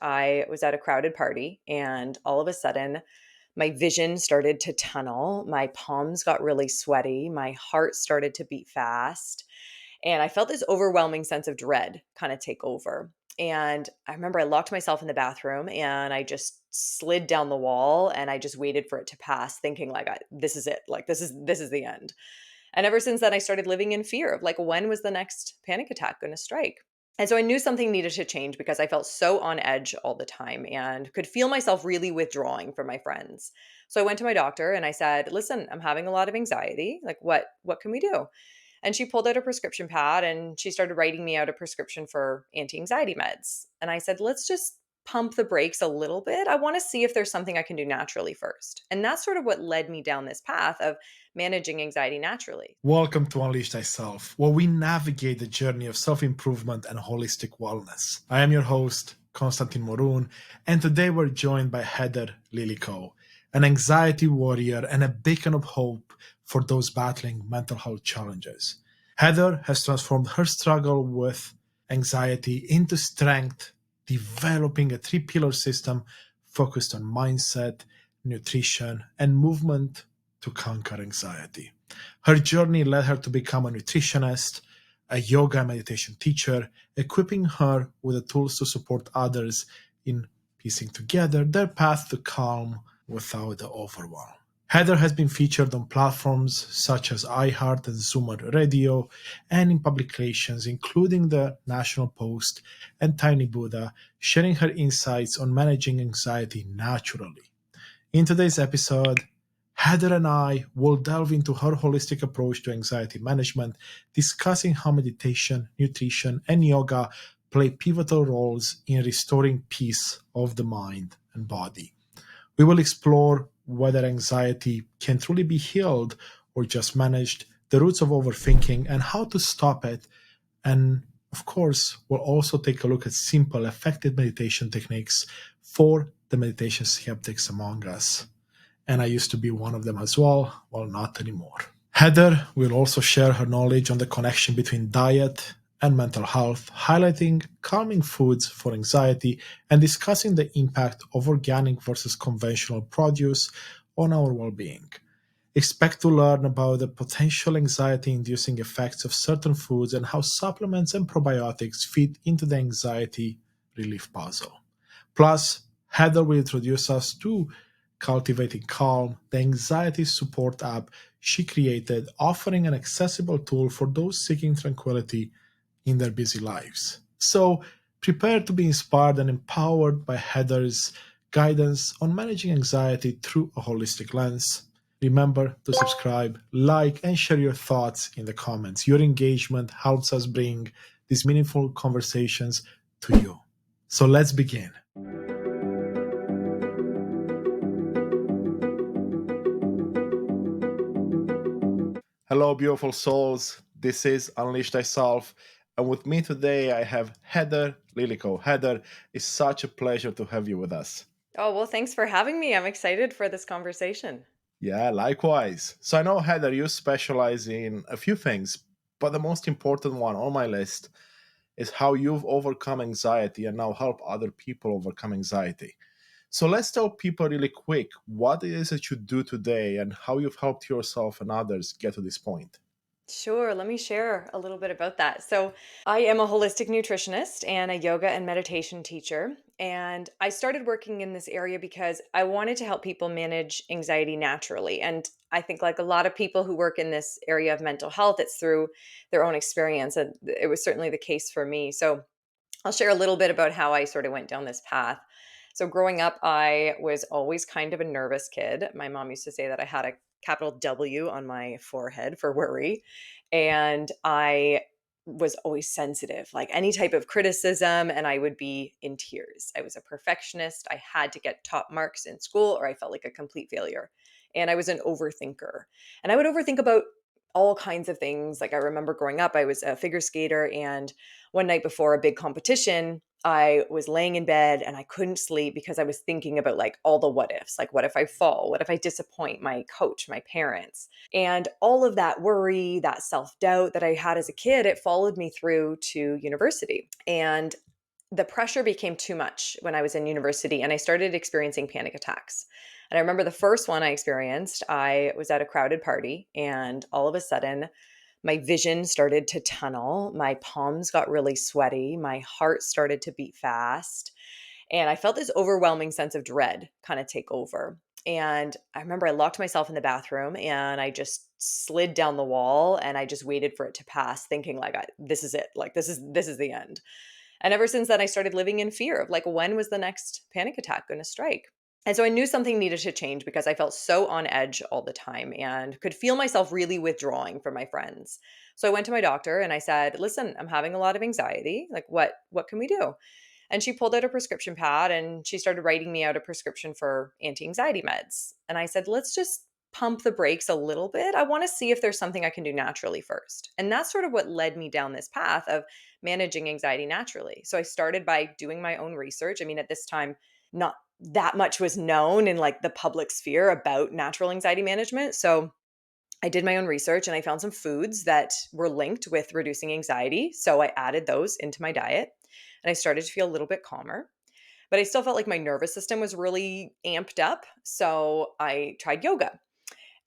I was at a crowded party and all of a sudden my vision started to tunnel. My palms got really sweaty. My heart started to beat fast. And I felt this overwhelming sense of dread kind of take over. And I remember I locked myself in the bathroom and I just slid down the wall and I just waited for it to pass, thinking like, this is it. Like, this is the end. And ever since then, I started living in fear of like, when was the next panic attack going to strike? And so I knew something needed to change because I felt so on edge all the time and could feel myself really withdrawing from my friends. So I went to my doctor and I said, "Listen, I'm having a lot of anxiety. Like what can we do?" And she pulled out a prescription pad and she started writing me out a prescription for anti-anxiety meds. And I said, "Let's just pump the brakes a little bit. I want to see if there's something I can do naturally first." And that's sort of what led me down this path of managing anxiety naturally. Welcome to Unleash Thyself, where we navigate the journey of self improvement and holistic wellness. I am your host, Konstantin Morun, and today we're joined by Heather Lillico, an anxiety warrior and a beacon of hope for those battling mental health challenges. Heather has transformed her struggle with anxiety into strength, developing a three-pillar system focused on mindset, nutrition, and movement to conquer anxiety. Her journey led her to become a nutritionist, a yoga and meditation teacher, equipping her with the tools to support others in piecing together their path to calm without the overwhelm. Heather has been featured on platforms such as iHeart and Zoomer Radio and in publications including the National Post and Tiny Buddha, sharing her insights on managing anxiety naturally. In today's episode, Heather and I will delve into her holistic approach to anxiety management, discussing how meditation, nutrition, and yoga play pivotal roles in restoring peace of the mind and body. We will explore whether anxiety can truly be healed or just managed, the roots of overthinking, and how to stop it. And of course, we'll also take a look at simple, effective meditation techniques for the meditation skeptics among us. And I used to be one of them as well, not anymore. Heather will also share her knowledge on the connection between diet and mental health, highlighting calming foods for anxiety and discussing the impact of organic versus conventional produce on our well being. Expect to learn about the potential anxiety inducing effects of certain foods and how supplements and probiotics fit into the anxiety relief puzzle. Plus, Heather will introduce us to Cultivating Calm, the anxiety support app she created, offering an accessible tool for those seeking tranquility in their busy lives. So, prepare to be inspired and empowered by Heather's guidance on managing anxiety through a holistic lens. Remember to subscribe, like, and share your thoughts in the comments. Your engagement helps us bring these meaningful conversations to you. So let's begin. Hello, beautiful souls. This is Unleash Thyself. And with me today, I have Heather Lillico. Heather, it's such a pleasure to have you with us. Oh, well, thanks for having me. I'm excited for this conversation. Yeah, likewise. So I know, Heather, you specialize in a few things, but the most important one on my list is how you've overcome anxiety and now help other people overcome anxiety. So let's tell people really quick what it is that you do today and how you've helped yourself and others get to this point. Sure, let me share a little bit about that. So, I am a holistic nutritionist and a yoga and meditation teacher. And I started working in this area because I wanted to help people manage anxiety naturally. And I think, like a lot of people who work in this area of mental health, it's through their own experience. And it was certainly the case for me. So, I'll share a little bit about how I sort of went down this path. So, growing up, I was always kind of a nervous kid. My mom used to say that I had a capital W on my forehead for worry. And I was always sensitive, like any type of criticism, and I would be in tears. I was a perfectionist. I had to get top marks in school, or I felt like a complete failure. And I was an overthinker. And I would overthink about all kinds of things. Like I remember growing up, I was a figure skater, and one night before a big competition, I was laying in bed and I couldn't sleep because I was thinking about like all the what ifs. Like, what if I fall? What if I disappoint my coach, my parents? And all of that worry, that self doubt that I had as a kid, it followed me through to university. And the pressure became too much when I was in university and I started experiencing panic attacks. And I remember the first one I experienced, I was at a crowded party and all of a sudden my vision started to tunnel, my palms got really sweaty, my heart started to beat fast, and I felt this overwhelming sense of dread kind of take over. And I remember I locked myself in the bathroom and I just slid down the wall and I just waited for it to pass thinking like this is it. Like this is the end. And ever since then I started living in fear of like when was the next panic attack going to strike? And so I knew something needed to change because I felt so on edge all the time and could feel myself really withdrawing from my friends. So I went to my doctor and I said, "Listen, I'm having a lot of anxiety. Like what can we do?" And she pulled out a prescription pad and she started writing me out a prescription for anti-anxiety meds. And I said, "Let's just pump the brakes a little bit. I want to see if there's something I can do naturally first." And that's sort of what led me down this path of managing anxiety naturally. So I started by doing my own research. I mean, at this time, not that much was known in like the public sphere about natural anxiety management. So I did my own research and I found some foods that were linked with reducing anxiety. So I added those into my diet and I started to feel a little bit calmer. But I still felt like my nervous system was really amped up. So I tried yoga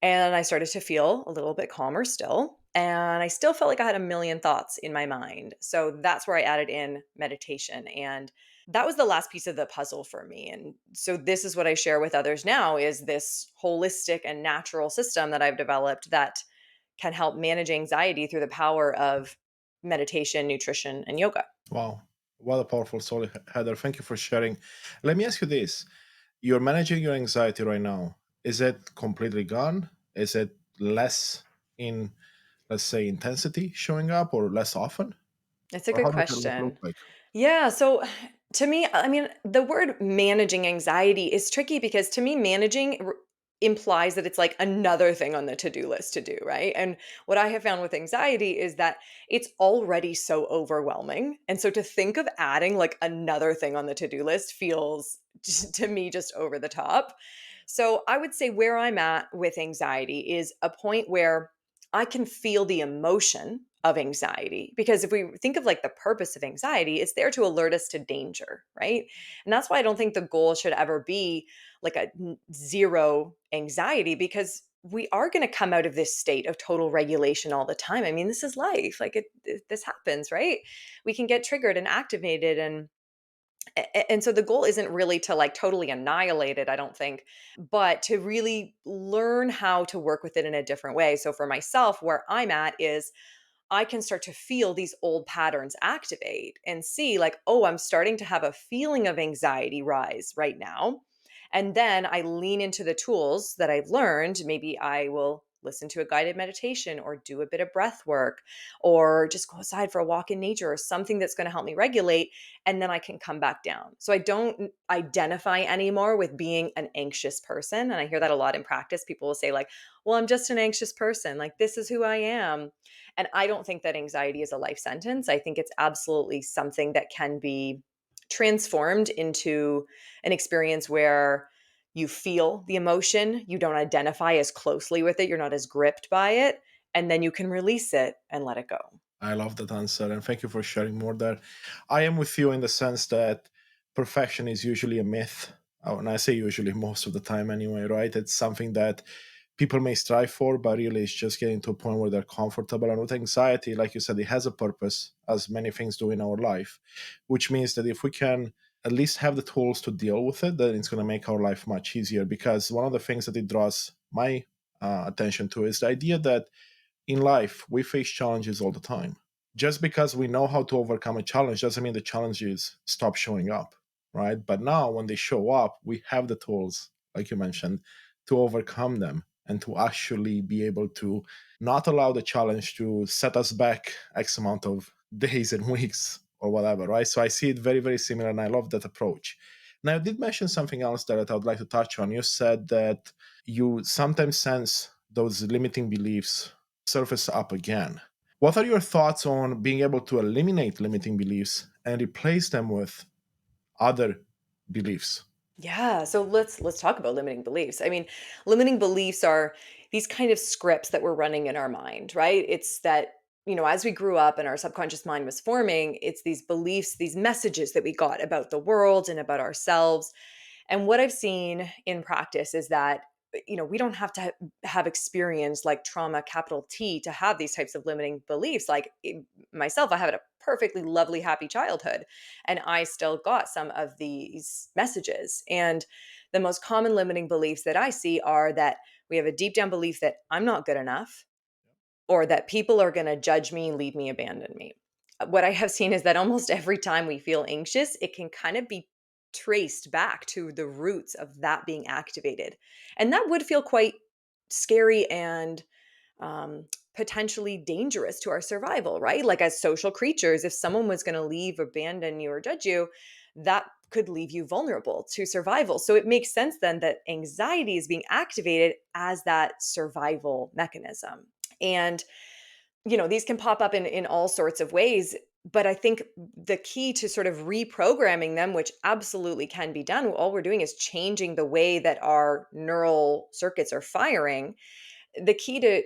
and I started to feel a little bit calmer still. And I still felt like I had a million thoughts in my mind. So that's where I added in meditation. And that was the last piece of the puzzle for me. And so this is what I share with others now is this holistic and natural system that I've developed that can help manage anxiety through the power of meditation, nutrition, and yoga. Wow, what a powerful story, Heather. Thank you for sharing. Let me ask you this: you're managing your anxiety right now. Is it completely gone? Is it less in, let's say, intensity showing up, or less often? It's a Or good how does it look question. like? Yeah. So to me, I mean, the word managing anxiety is tricky because to me, implies that it's like another thing on the to do list to do, right? And what I have found with anxiety is that it's already so overwhelming. And so to think of adding like another thing on the to do list feels to me just over the top. So I would say where I'm at with anxiety is a point where I can feel the emotion of anxiety because if we think of like the purpose of anxiety, it's there to alert us to danger, right? And that's why I don't think the goal should ever be like zero anxiety because we are going to come out of this state of total regulation all the time. I mean, this is life. Like this happens, right? We can get triggered and activated and so the goal isn't really to like totally annihilate it, I don't think, but to really learn how to work with it in a different way. So for myself, where I'm at is I can start to feel these old patterns activate and see, like, oh, I'm starting to have a feeling of anxiety rise right now. And then I lean into the tools that I've learned. Maybe I will listen to a guided meditation or do a bit of breath work or just go outside for a walk in nature or something that's going to help me regulate. And then I can come back down. So I don't identify anymore with being an anxious person. And I hear that a lot in practice. People will say, like, well, I'm just an anxious person. Like, this is who I am. And I don't think that anxiety is a life sentence. I think it's absolutely something that can be transformed into an experience where you feel the emotion, you don't identify as closely with it, you're not as gripped by it, and then you can release it and let it go. I love that answer, and thank you for sharing more there. I am with you in the sense that perfection is usually a myth. And I say usually most of the time anyway, right? It's something that people may strive for, but really it's just getting to a point where they're comfortable. And with anxiety, like you said, it has a purpose, as many things do in our life, which means that if we can at least have the tools to deal with it, then it's going to make our life much easier. Because one of the things that it draws my attention to is the idea that in life, we face challenges all the time. Just because we know how to overcome a challenge doesn't mean the challenges stop showing up, right? But now, when they show up, we have the tools, like you mentioned, to overcome them and to actually be able to not allow the challenge to set us back X amount of days and weeks or whatever, right? So I see it very, very similar, and I love that approach. Now, you did mention something else there that I would like to touch on. You said that you sometimes sense those limiting beliefs surface up again. What are your thoughts on being able to eliminate limiting beliefs and replace them with other beliefs? Yeah, so let's talk about limiting beliefs. I mean, limiting beliefs are these kind of scripts that we're running in our mind, right? It's that as we grew up and our subconscious mind was forming, it's these beliefs, these messages that we got about the world and about ourselves. And what I've seen in practice is that, we don't have to have experience like trauma, capital T, to have these types of limiting beliefs. Like myself, I had a perfectly lovely, happy childhood, and I still got some of these messages. And the most common limiting beliefs that I see are that we have a deep down belief that I'm not good enough, or that people are going to judge me, leave me, abandon me. What I have seen is that almost every time we feel anxious, it can kind of be traced back to the roots of that being activated. And that would feel quite scary and potentially dangerous to our survival, right? Like as social creatures, if someone was going to leave, abandon you, or judge you, that could leave you vulnerable to survival. So it makes sense then that anxiety is being activated as that survival mechanism. And these can pop up in all sorts of ways, but I think the key to sort of reprogramming them, which absolutely can be done, all we're doing is changing the way that our neural circuits are firing. The key to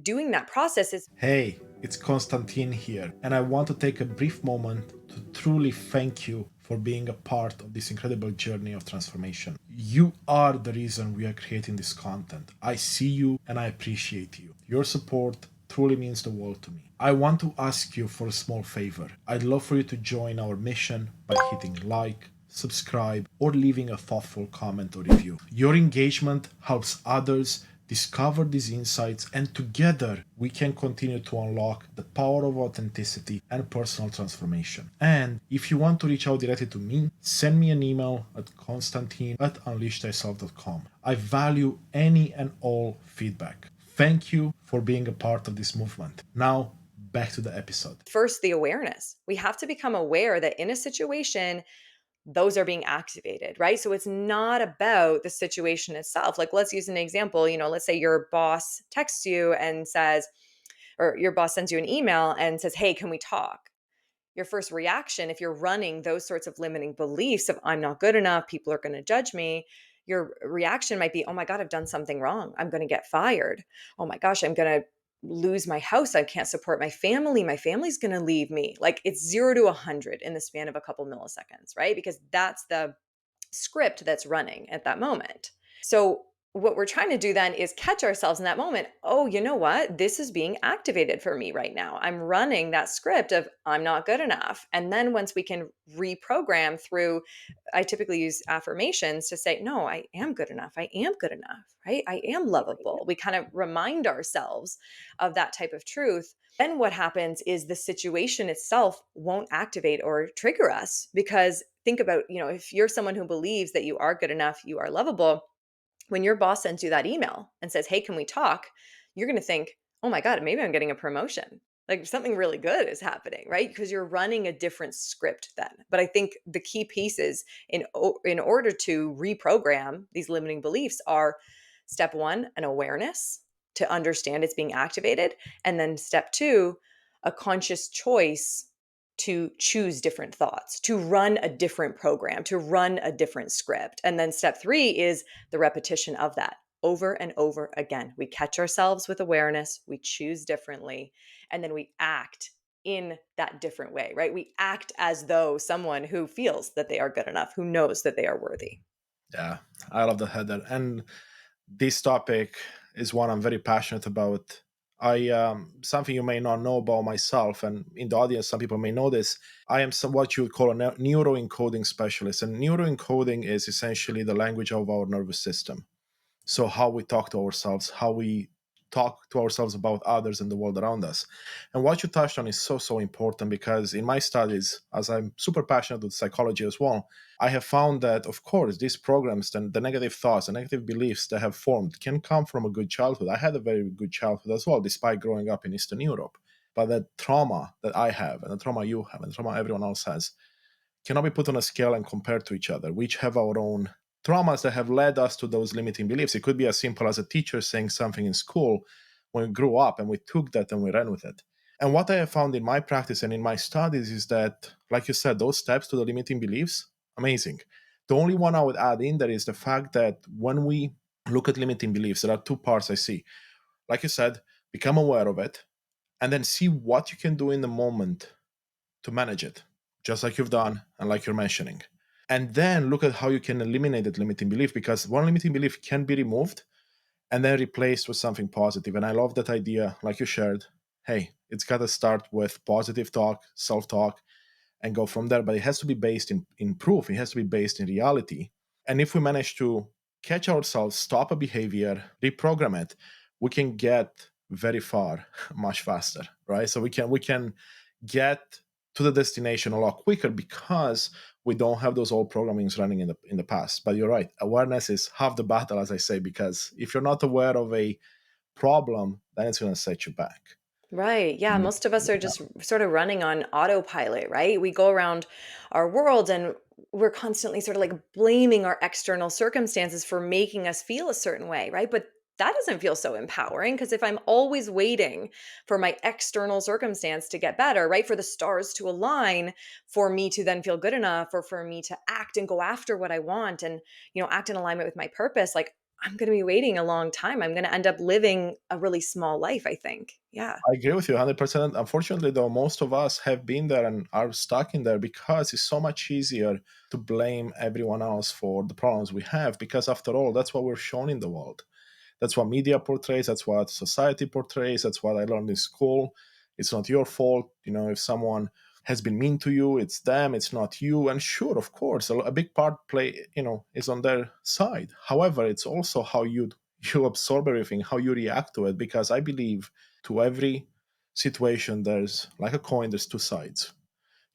doing that process is Hey, it's Konstantin here, and I want to take a brief moment to truly thank you for being a part of this incredible journey of transformation. You are the reason we are creating this content. I see you and I appreciate you. Your support truly means the world to me. I want to ask you for a small favor. I'd love for you to join our mission by hitting like, subscribe, or leaving a thoughtful comment or review. Your engagement helps others discover these insights, and together we can continue to unlock the power of authenticity and personal transformation. And if you want to reach out directly to me, send me an email at konstantin@unleashthyself.com. I value any and all feedback. Thank you for being a part of this movement. Now, back to the episode. first the awareness. We have to become aware that in a situation, those are being activated, right? So it's not about the situation itself. Like, let's use an example. Let's say your boss texts you and says, or your boss sends you an email and says, "Hey, can we talk?" Your first reaction, if you're running those sorts of limiting beliefs of I'm not good enough, people are going to judge me, your reaction might be, "Oh my God, I've done something wrong. I'm going to get fired. Oh my gosh, I'm going to lose my house. I can't support my family. My family's going to leave me." Like it's 0 to 100 in the span of a couple milliseconds, right? Because that's the script that's running at that moment. So what we're trying to do then is catch ourselves in that moment. Oh, you know what? This is being activated for me right now. I'm running that script of I'm not good enough. And then once we can reprogram through, I typically use affirmations to say, no, I am good enough. I am good enough, right? I am lovable. We kind of remind ourselves of that type of truth. Then what happens is the situation itself won't activate or trigger us, because think about, if you're someone who believes that you are good enough, you are lovable, when your boss sends you that email and says, "Hey, can we talk?" You're going to think, "Oh my God, maybe I'm getting a promotion. Like something really good is happening," right? Because you're running a different script then. But I think the key pieces in order to reprogram these limiting beliefs are step one, an awareness to understand it's being activated. And then step two, a conscious choice to choose different thoughts, to run a different program, to run a different script. And then step three is the repetition of that over and over again. We catch ourselves with awareness, we choose differently, and then we act in that different way, right? We act as though someone who feels that they are good enough, who knows that they are worthy. Yeah, I love that, Heather. And this topic is one I'm very passionate about. I something you may not know about myself, and in the audience, some people may know this. I am what you would call a neuroencoding specialist, and neuroencoding is essentially the language of our nervous system. So how we talk to ourselves, how we talk to ourselves about others and the world around us. And what you touched on is so important, because in my studies, as I'm super passionate with psychology as well, I have found that, of course, these programs and the negative thoughts, the negative beliefs that have formed can come from a good childhood. I had a very good childhood as well, despite growing up in Eastern Europe. But the trauma that I have, and the trauma you have, and the trauma everyone else has, cannot be put on a scale and compared to each other. We each have our own traumas that have led us to those limiting beliefs. It could be as simple as a teacher saying something in school when we grew up, and we took that and we ran with it. And what I have found in my practice and in my studies is that, like you said, those steps to the limiting beliefs, amazing. The only one I would add in there is the fact that when we look at limiting beliefs, there are two parts I see. Like you said, become aware of it, and then see what you can do in the moment to manage it, just like you've done and like you're mentioning. And then look at how you can eliminate that limiting belief, because one limiting belief can be removed and then replaced with something positive. And I love that idea, like you shared. Hey, it's got to start with positive talk, self talk, and go from there. But it has to be based in proof, it has to be based in reality. And if we manage to catch ourselves, stop a behavior, reprogram it, we can get very far much faster, right? So we can get to the destination a lot quicker because we don't have those old programmings running in the past. But you're right, awareness is half the battle, as I say, because if you're not aware of a problem, then it's going to set you back. Right. Yeah. Most of us are just sort of running on autopilot, right? We go around our world and we're constantly sort of like blaming our external circumstances for making us feel a certain way, right? But that doesn't feel so empowering because if I'm always waiting for my external circumstance to get better, right? For the stars to align for me to then feel good enough or for me to act and go after what I want and, act in alignment with my purpose, like I'm going to be waiting a long time. I'm going to end up living a really small life, I think. Yeah. I agree with you 100%. Unfortunately, though, most of us have been there and are stuck in there because it's so much easier to blame everyone else for the problems we have. Because after all, that's what we're shown in the world. That's what media portrays. That's what society portrays. That's what I learned in school. It's not your fault. If someone has been mean to you, it's them. It's not you. And sure, of course, a big part play, is on their side. However, it's also how you absorb everything, how you react to it. Because I believe to every situation, there's like a coin. There's two sides.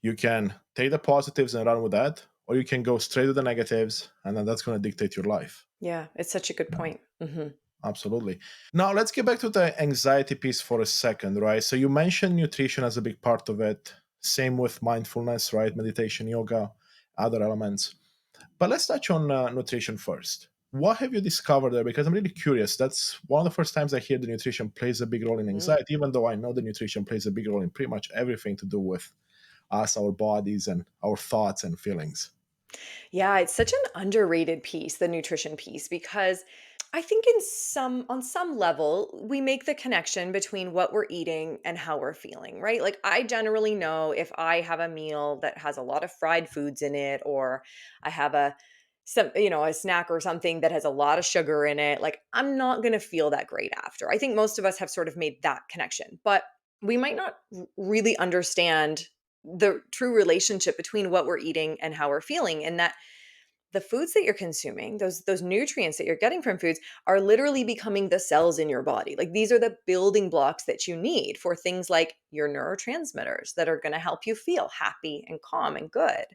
You can take the positives and run with that, or you can go straight to the negatives, and then that's going to dictate your life. Yeah, it's such a good point. Absolutely. Now let's get back to the anxiety piece for a second, right? So you mentioned nutrition as a big part of it. Same with mindfulness, right? Meditation, yoga, other elements. But let's touch on nutrition first. What have you discovered there? Because I'm really curious. That's one of the first times I hear the nutrition plays a big role in Mhm. anxiety, even though I know the nutrition plays a big role in pretty much everything to do with us, our bodies, and our thoughts and feelings. Yeah, it's such an underrated piece, the nutrition piece, because I think on some level, we make the connection between what we're eating and how we're feeling, right? Like I generally know if I have a meal that has a lot of fried foods in it, or I have a snack or something that has a lot of sugar in it, like I'm not going to feel that great after. I think most of us have sort of made that connection, but we might not really understand the true relationship between what we're eating and how we're feeling, and that the foods that you're consuming, those nutrients that you're getting from foods are literally becoming the cells in your body. Like these are the building blocks that you need for things like your neurotransmitters that are going to help you feel happy and calm and good.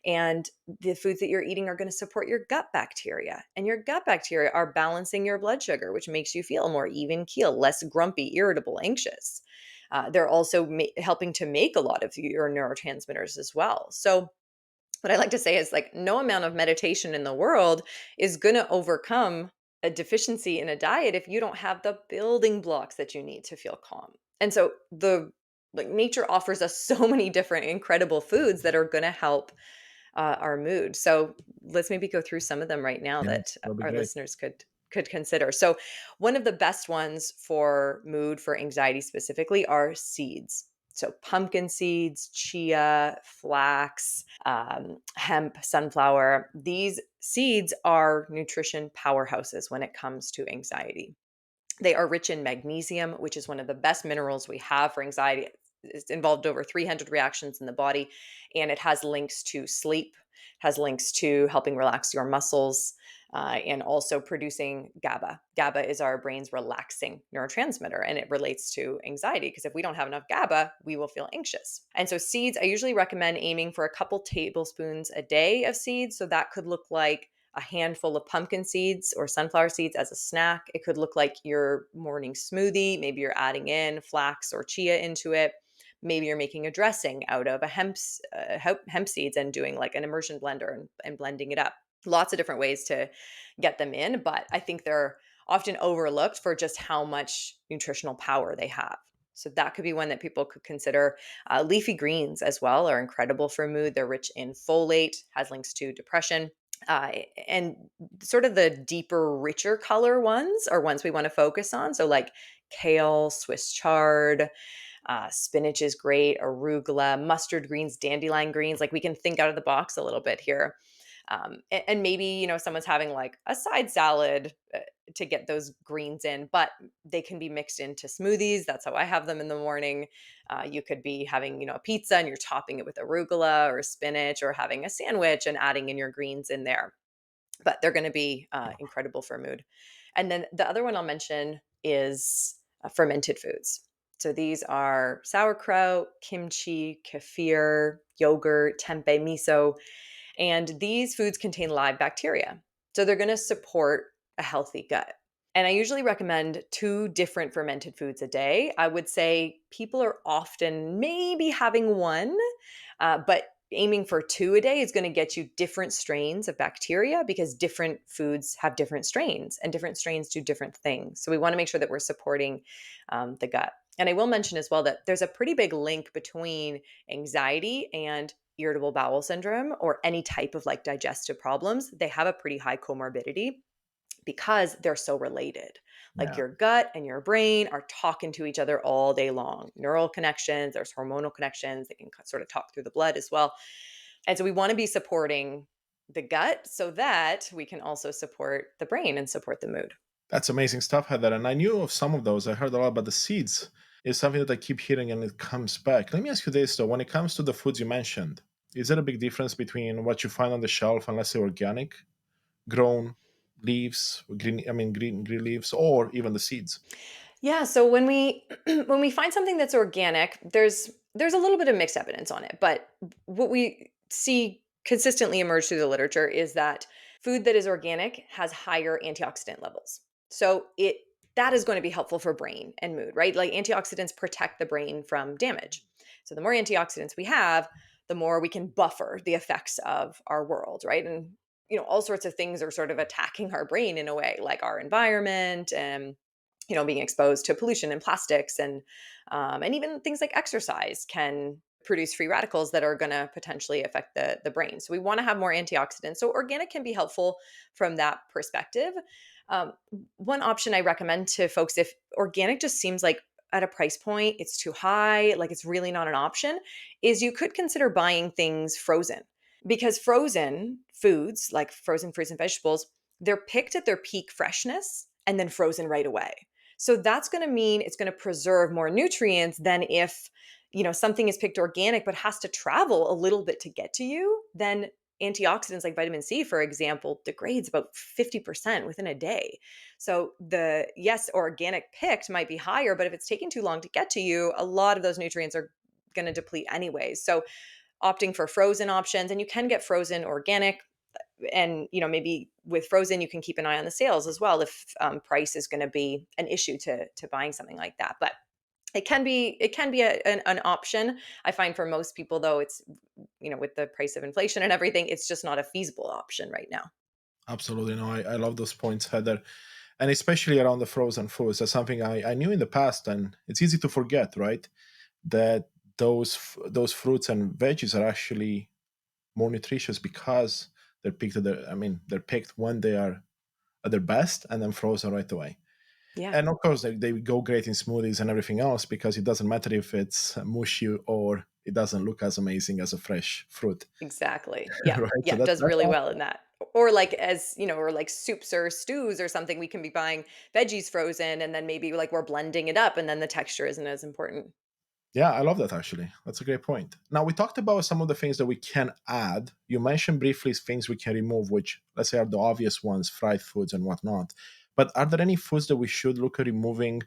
And the foods that you're eating are going to support your gut bacteria. And your gut bacteria are balancing your blood sugar, which makes you feel more even keel, less grumpy, irritable, anxious. They're also helping to make a lot of your neurotransmitters as well. So what I like to say is like no amount of meditation in the world is going to overcome a deficiency in a diet if you don't have the building blocks that you need to feel calm. And so the like nature offers us so many different incredible foods that are going to help our mood. So let's maybe go through some of them right now Yeah, that that'll be our great. listeners could consider. So one of the best ones for mood, for anxiety specifically, are seeds. So pumpkin seeds, chia, flax, hemp, sunflower. These seeds are nutrition powerhouses when it comes to anxiety. They are rich in magnesium, which is one of the best minerals we have for anxiety. It's involved over 300 reactions in the body, and it has links to sleep, has links to helping relax your muscles, and also producing GABA. GABA is our brain's relaxing neurotransmitter, and it relates to anxiety because if we don't have enough GABA, we will feel anxious. And so, seeds, I usually recommend aiming for a couple tablespoons a day of seeds. So, that could look like a handful of pumpkin seeds or sunflower seeds as a snack. It could look like your morning smoothie. Maybe you're adding in flax or chia into it. Maybe you're making a dressing out of hemp seeds and doing like an immersion blender and blending it up. Lots of different ways to get them in, but I think they're often overlooked for just how much nutritional power they have. So that could be one that people could consider. Leafy greens as well are incredible for mood. They're rich in folate, has links to depression. And sort of the deeper, richer color ones are ones we want to focus on. So, like kale, Swiss chard, Spinach is great, arugula, mustard greens, dandelion greens. Like we can think out of the box a little bit here. And maybe, someone's having like a side salad to get those greens in, but they can be mixed into smoothies. That's how I have them in the morning. You could be having, a pizza and you're topping it with arugula or spinach, or having a sandwich and adding in your greens in there. But they're going to be incredible for mood. And then the other one I'll mention is fermented foods. So these are sauerkraut, kimchi, kefir, yogurt, tempeh, miso, and these foods contain live bacteria. So they're going to support a healthy gut. And I usually recommend two different fermented foods a day. I would say people are often maybe having one, but aiming for two a day is going to get you different strains of bacteria, because different foods have different strains and different strains do different things. So we want to make sure that we're supporting the gut. And I will mention as well that there's a pretty big link between anxiety and irritable bowel syndrome, or any type of like digestive problems. They have a pretty high comorbidity because they're so related. Like Yeah. your gut and your brain are talking to each other all day long. Neural connections, there's hormonal connections. They can sort of talk through the blood as well. And so we want to be supporting the gut so that we can also support the brain and support the mood. That's amazing stuff, Heather. And I knew of some of those. I heard a lot about the seeds. It's something that I keep hearing and it comes back. Let me ask you this though. When it comes to the foods you mentioned, is there a big difference between what you find on the shelf and let's say organic, grown leaves, green leaves, or even the seeds? Yeah, so when we when we find something that's organic, there's a little bit of mixed evidence on it, but what we see consistently emerge through the literature is that food that is organic has higher antioxidant levels. So it that is going to be helpful for brain and mood, right? Like antioxidants protect the brain from damage. So the more antioxidants we have, the more we can buffer the effects of our world, right? And all sorts of things are sort of attacking our brain in a way, like our environment and being exposed to pollution and plastics, and even things like exercise can produce free radicals that are going to potentially affect the brain. So we want to have more antioxidants. So organic can be helpful from that perspective. Um, One option I recommend to folks, if organic just seems like at a price point it's too high, like it's really not an option, is you could consider buying things frozen, because frozen foods like frozen fruits and vegetables, they're picked at their peak freshness and then frozen right away. So that's going to mean it's going to preserve more nutrients than if, something is picked organic but has to travel a little bit to get to you. Then antioxidants like vitamin C, for example, degrades about 50% within a day. So the yes, organic picked might be higher, but if it's taking too long to get to you, a lot of those nutrients are going to deplete anyways. So opting for frozen options, and you can get frozen organic, and maybe with frozen you can keep an eye on the sales as well if price is going to be an issue to buying something like that. But it can be an option. I find for most people though, it's with the price of inflation and everything, it's just not a feasible option right now. Absolutely. No, I love those points, Heather. And especially around the frozen foods. That's something I knew in the past, and it's easy to forget, right? That those fruits and veggies are actually more nutritious because they're picked when they are at their best and then frozen right away. Yeah, And of course, they go great in smoothies and everything else because it doesn't matter if it's mushy or it doesn't look as amazing as a fresh fruit, exactly. Yeah, right? So yeah, it does that's really well in awesome. that. Or like, as or like soups or stews or something, we can be buying veggies frozen, and then maybe like we're blending it up and then the texture isn't as important. Yeah, I love that actually. That's a great point. Now, we talked about some of the things that we can add. You mentioned briefly things we can remove, which let's say are the obvious ones, fried foods and whatnot. But are there any foods that we should look at removing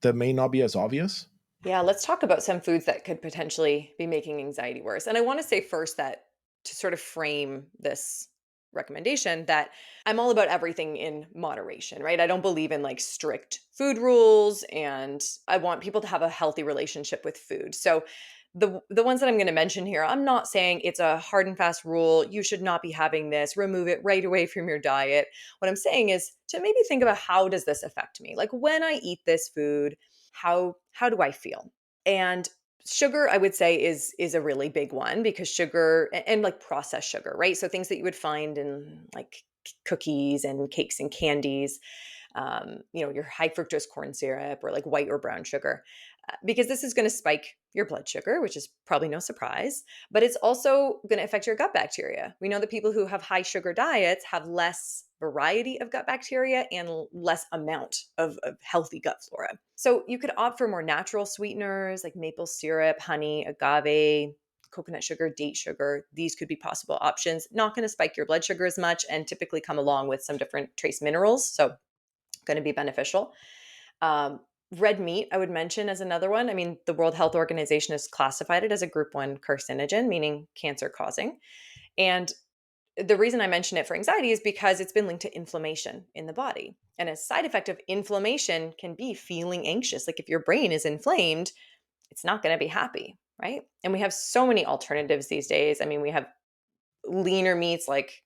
that may not be as obvious? Yeah, let's talk about some foods that could potentially be making anxiety worse. And I want to say first that, to sort of frame this recommendation, that I'm all about everything in moderation, right? I don't believe in like strict food rules, and I want people to have a healthy relationship with food. So the ones that I'm going to mention here, I'm not saying it's a hard and fast rule. You should not be having this. Remove it right away from your diet. What I'm saying is to maybe think about, how does this affect me? Like when I eat this food, how do I feel? And sugar, I would say, is a really big one, because sugar and like processed sugar, right? So things that you would find in like cookies and cakes and candies, your high fructose corn syrup or like white or brown sugar. because this is going to spike your blood sugar, which is probably no surprise, but it's also going to affect your gut bacteria. We know that people who have high sugar diets have less variety of gut bacteria and less amount of healthy gut flora. So you could opt for more natural sweeteners like maple syrup, honey, agave, coconut sugar, date sugar. These could be possible options. Not going to spike your blood sugar as much and typically come along with some different trace minerals. So going to be beneficial. Um, Red meat, I would mention as another one. I mean, the World Health Organization has classified it as a group 1 carcinogen, meaning cancer causing. And the reason I mention it for anxiety is because it's been linked to inflammation in the body. And a side effect of inflammation can be feeling anxious. Like if your brain is inflamed, it's not going to be happy, right? And we have so many alternatives these days. I mean, we have leaner meats like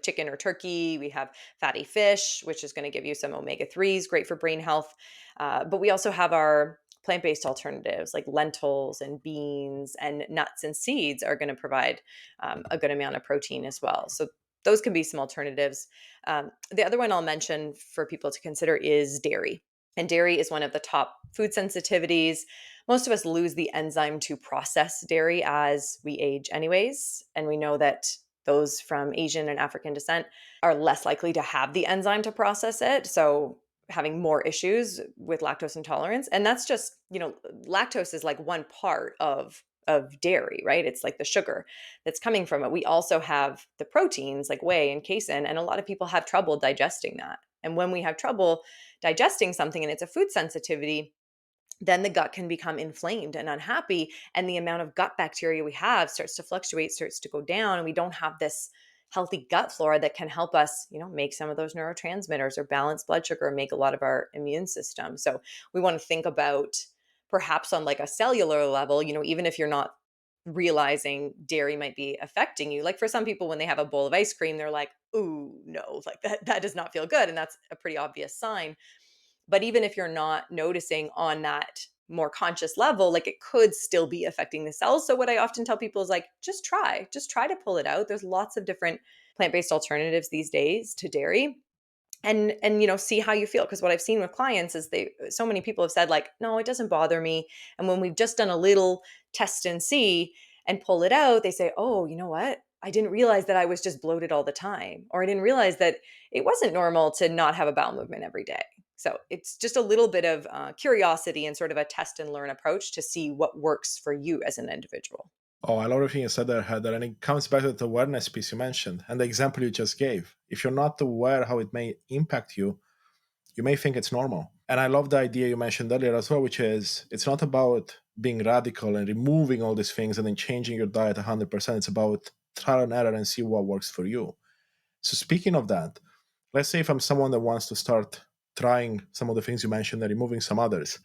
chicken or turkey. We have fatty fish, which is going to give you some omega 3s, great for brain health. But we also have our plant based alternatives like lentils and beans and nuts and seeds are going to provide a good amount of protein as well. So those can be some alternatives. The other one I'll mention for people to consider is dairy. And dairy is one of the top food sensitivities. Most of us lose the enzyme to process dairy as we age, anyways. And we know that those from Asian and African descent are less likely to have the enzyme to process it. So, having more issues with lactose intolerance. And that's just, lactose is like one part of dairy, right? It's like the sugar that's coming from it. We also have the proteins like whey and casein, and a lot of people have trouble digesting that. And when we have trouble digesting something and it's a food sensitivity, then the gut can become inflamed and unhappy. And the amount of gut bacteria we have starts to fluctuate, starts to go down. And we don't have this healthy gut flora that can help us, make some of those neurotransmitters or balance blood sugar, make a lot of our immune system. So we want to think about perhaps on like a cellular level, even if you're not realizing dairy might be affecting you. Like for some people, when they have a bowl of ice cream, they're like, ooh, no, like that does not feel good. And that's a pretty obvious sign. But even if you're not noticing on that more conscious level, like it could still be affecting the cells. So what I often tell people is like, just try to pull it out. There's lots of different plant-based alternatives these days to dairy, and see how you feel, because what I've seen with clients is they so many people have said like, no, it doesn't bother me, and when we've just done a little test and see and pull it out, they say, oh, you know what, I didn't realize that I was just bloated all the time, or I didn't realize that it wasn't normal to not have a bowel movement every day. So it's just a little bit of curiosity and sort of a test and learn approach to see what works for you as an individual. Oh, I love everything you said there, Heather. And it comes back to the awareness piece you mentioned and the example you just gave. If you're not aware how it may impact you, you may think it's normal. And I love the idea you mentioned earlier as well, which is it's not about being radical and removing all these things and then changing your diet 100%. It's about trial and error and see what works for you. So, speaking of that, let's say if I'm someone that wants to start trying some of the things you mentioned and removing some others,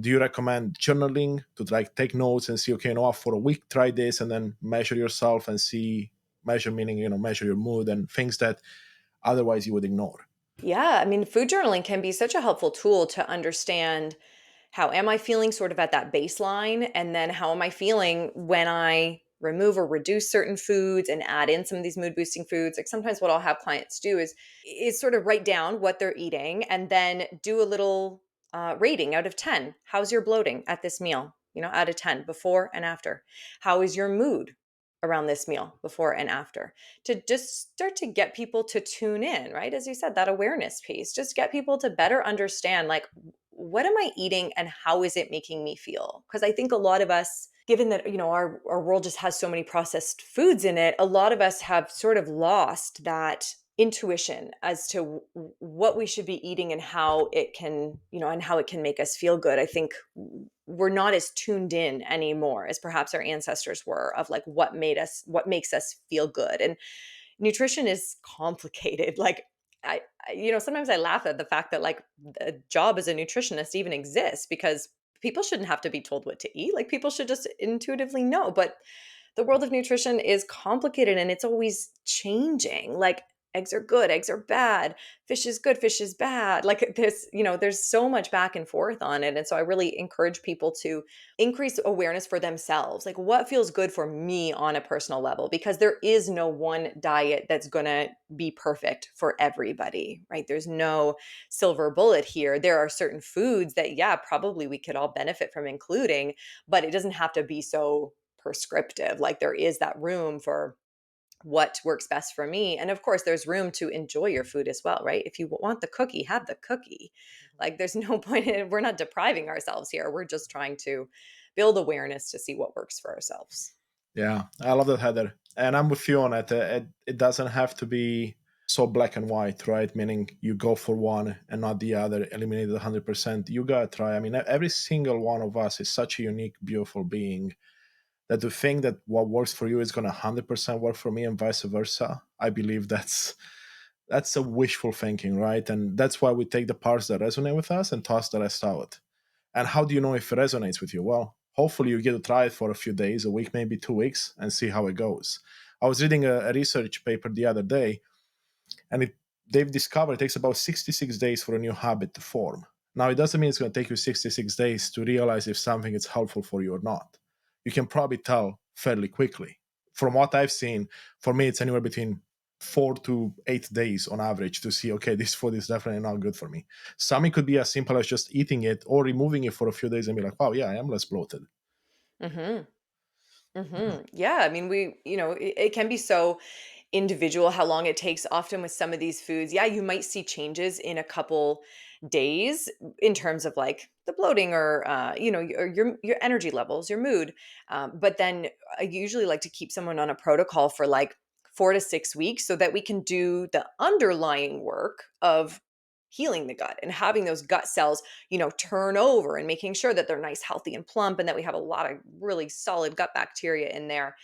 do you recommend journaling to like take notes and see, okay, for a week, try this and then measure yourself and see, measure meaning, measure your mood and things that otherwise you would ignore? Yeah, I mean, food journaling can be such a helpful tool to understand how am I feeling sort of at that baseline, and then how am I feeling when I remove or reduce certain foods and add in some of these mood boosting foods. Like sometimes what I'll have clients do is sort of write down what they're eating and then do a little rating out of 10. How's your bloating at this meal? Out of 10, before and after. How is your mood around this meal, before and after? To just start to get people to tune in, right? As you said, that awareness piece, just get people to better understand, like, what am I eating and how is it making me feel? Because I think a lot of us, given that, our world just has so many processed foods in it, a lot of us have sort of lost that intuition as to what we should be eating and how it can, and how it can make us feel good. I think we're not as tuned in anymore as perhaps our ancestors were, of like what makes us feel good. And nutrition is complicated. Like sometimes I laugh at the fact that like the job as a nutritionist even exists, because people shouldn't have to be told what to eat. Like people should just intuitively know. But the world of nutrition is complicated and it's always changing. Like eggs are good, eggs are bad, fish is good, fish is bad. Like this, there's so much back and forth on it. And so I really encourage people to increase awareness for themselves. Like what feels good for me on a personal level, because there is no one diet that's going to be perfect for everybody, right? There's no silver bullet here. There are certain foods that, yeah, probably we could all benefit from including, but it doesn't have to be so prescriptive. Like there is that room for what works best for me. And of course, there's room to enjoy your food as well, right? If you want the cookie, have the cookie. Like there's no point in, we're not depriving ourselves here. We're just trying to build awareness to see what works for ourselves. Yeah, I love that, Heather. And I'm with you on it. It doesn't have to be so black and white, right? Meaning you go for one and not the other, eliminate it 100%. You gotta try. I mean, every single one of us is such a unique, beautiful being that to think that what works for you is gonna 100% work for me and vice versa, I believe that's a wishful thinking, right? And that's why we take the parts that resonate with us and toss the rest out. And how do you know if it resonates with you? Well, hopefully you get to try it for a few days, a week, maybe 2 weeks, and see how it goes. I was reading a research paper the other day, and they've discovered it takes about 66 days for a new habit to form. Now, it doesn't mean it's going to take you 66 days to realize if something is helpful for you or not. You can probably tell fairly quickly. From what I've seen, for me, it's anywhere between 4 to 8 days on average to see, okay, this food is definitely not good for me. Some it could be as simple as just eating it or removing it for a few days and be like, wow, yeah, I am less bloated. Mhm. Mhm. Yeah, I mean, it can be so individual how long it takes often with some of these foods. Yeah, you might see changes in a couple days in terms of like the bloating or your energy levels, your mood. But then I usually like to keep someone on a protocol for like 4 to 6 weeks so that we can do the underlying work of healing the gut and having those gut cells, turn over and making sure that they're nice, healthy, and plump, and that we have a lot of really solid gut bacteria in there.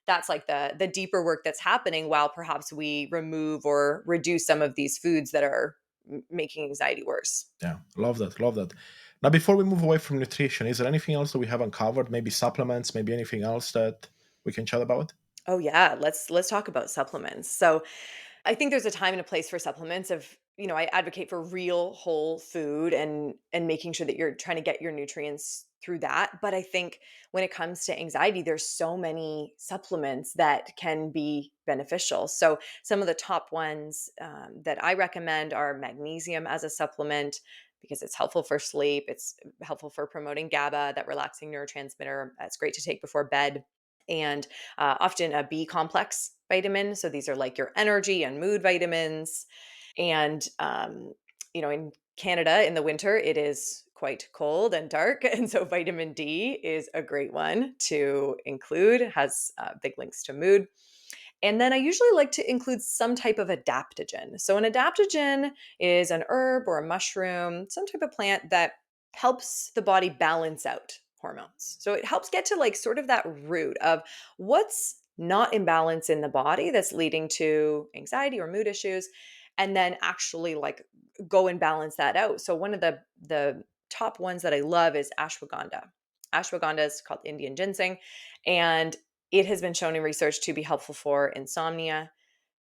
That's like the deeper work that's happening while perhaps we remove or reduce some of these foods that are making anxiety worse. Yeah, love that, love that. Now, before we move away from nutrition, is there anything else that we haven't covered? Maybe supplements, maybe anything else that we can chat about? Oh yeah, let's talk about supplements. So I think there's a time and a place for supplements of, I advocate for real whole food and making sure that you're trying to get your nutrients through that. But I think when it comes to anxiety, there's so many supplements that can be beneficial. So some of the top ones that I recommend are magnesium as a supplement because it's helpful for sleep. It's helpful for promoting GABA, that relaxing neurotransmitter. It's great to take before bed, and often a B complex vitamin. So these are like your energy and mood vitamins. And, in Canada in the winter, it is quite cold and dark. And so vitamin D is a great one to include, has big links to mood. And then I usually like to include some type of adaptogen. So, an adaptogen is an herb or a mushroom, some type of plant that helps the body balance out hormones. So, it helps get to like sort of that root of what's not in balance in the body that's leading to anxiety or mood issues, and then actually like go and balance that out. So, one of the top ones that I love is ashwagandha. Ashwagandha is called Indian ginseng, and it has been shown in research to be helpful for insomnia,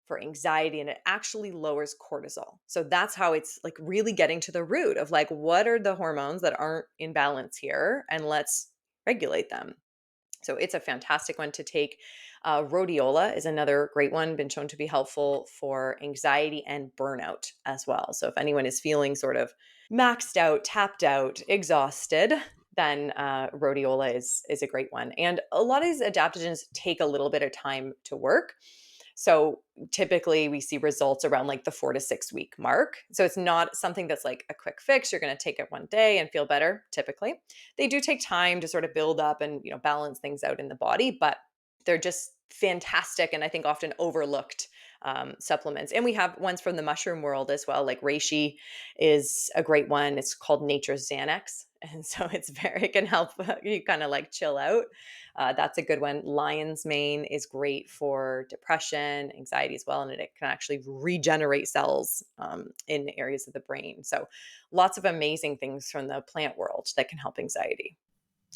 for anxiety, and it actually lowers cortisol. So that's how it's like really getting to the root of like what are the hormones that aren't in balance here, and let's regulate them. So it's a fantastic one to take. Rhodiola is another great one, been shown to be helpful for anxiety and burnout as well. So if anyone is feeling sort of maxed out, tapped out, exhausted, then rhodiola is a great one. And a lot of these adaptogens take a little bit of time to work. So typically we see results around like the 4 to 6 week mark. So it's not something that's like a quick fix. You're going to take it one day and feel better. Typically, they do take time to sort of build up and balance things out in the body, but they're just fantastic and I think often overlooked supplements. And we have ones from the mushroom world as well. Like reishi is a great one. It's called Nature's Xanax, and so it can help you kind of like chill out. That's a good one. Lion's mane is great for depression, anxiety as well, and it can actually regenerate cells in areas of the brain. So, lots of amazing things from the plant world that can help anxiety.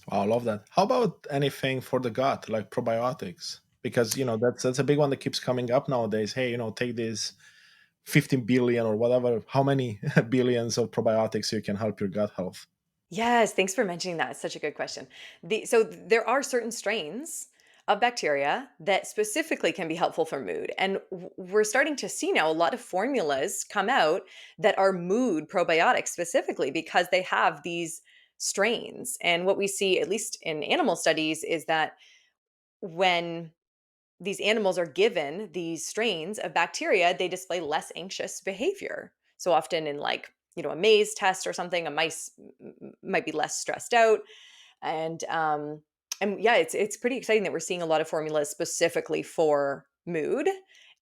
Wow, I love that. How about anything for the gut, like probiotics? Because that's a big one that keeps coming up nowadays. Hey, take this. 15 billion or whatever, how many billions of probiotics you can help your gut health? Yes, thanks for mentioning that. It's such a good question. There are certain strains of bacteria that specifically can be helpful for mood. And we're starting to see now a lot of formulas come out that are mood probiotics specifically because they have these strains. And what we see, at least in animal studies, is that when these animals are given these strains of bacteria, they display less anxious behavior. So often in like, a maze test or something, a mice might be less stressed out. And yeah, it's pretty exciting that we're seeing a lot of formulas specifically for mood.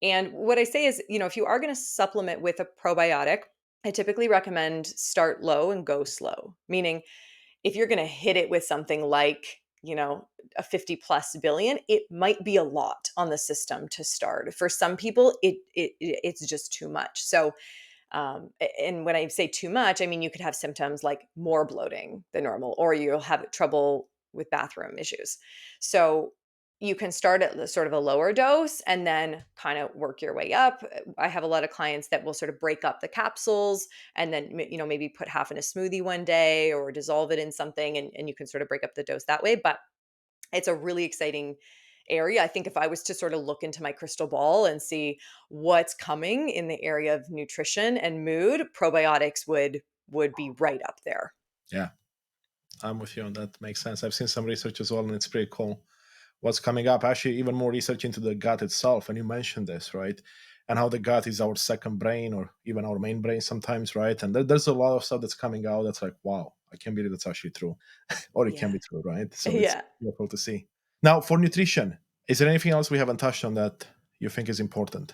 And what I say is, if you are going to supplement with a probiotic, I typically recommend start low and go slow. Meaning if you're going to hit it with something like, a 50 plus billion, it might be a lot on the system to start. For some people, it's just too much. So, and when I say too much, I mean you could have symptoms like more bloating than normal, or you'll have trouble with bathroom issues. So you can start at sort of a lower dose and then kind of work your way up. I have a lot of clients that will sort of break up the capsules and then maybe put half in a smoothie one day or dissolve it in something, and you can sort of break up the dose that way. But it's a really exciting area. I think if I was to sort of look into my crystal ball and see what's coming in the area of nutrition and mood, probiotics would be right up there. Yeah, I'm with you on that. Makes sense. I've seen some research as well, and it's pretty cool what's coming up. Actually, even more research into the gut itself. And you mentioned this, right? And how the gut is our second brain or even our main brain sometimes, right? And there's a lot of stuff that's coming out that's like, wow, I can't believe that's actually true. Or it can Yeah. be true, right? So it's Yeah. beautiful to see. Now, for nutrition, is there anything else we haven't touched on that you think is important?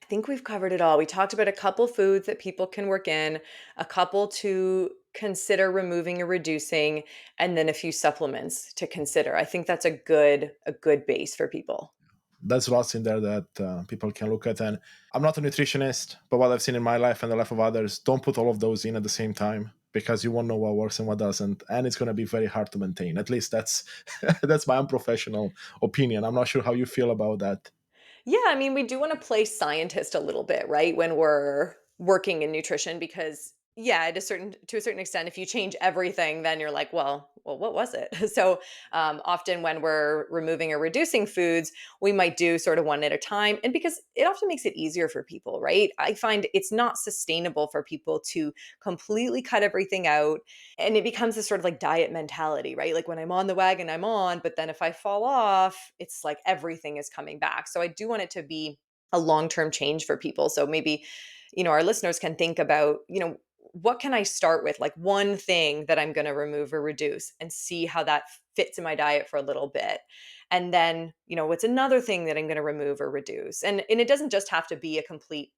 I think we've covered it all. We talked about a couple foods that people can work in, a couple to consider removing or reducing, and then a few supplements to consider. I think that's a good base for people. There's lots in there that people can look at. And I'm not a nutritionist, but what I've seen in my life and the life of others, don't put all of those in at the same time because you won't know what works and what doesn't, and it's going to be very hard to maintain. At least that's that's my unprofessional opinion. I'm not sure how you feel about that. Yeah, I mean, we do want to play scientist a little bit, right? When we're working in nutrition, because yeah, to a certain extent, if you change everything, then you're like, well, what was it? So often when we're removing or reducing foods, we might do sort of one at a time, and because it often makes it easier for people, right? I find it's not sustainable for people to completely cut everything out, and it becomes this sort of like diet mentality, right? Like when I'm on the wagon, I'm on, but then if I fall off, it's like everything is coming back. So I do want it to be a long-term change for people. So maybe, our listeners can think about, what can I start with? Like one thing that I'm going to remove or reduce and see how that fits in my diet for a little bit. And then, what's another thing that I'm going to remove or reduce? And it doesn't just have to be a complete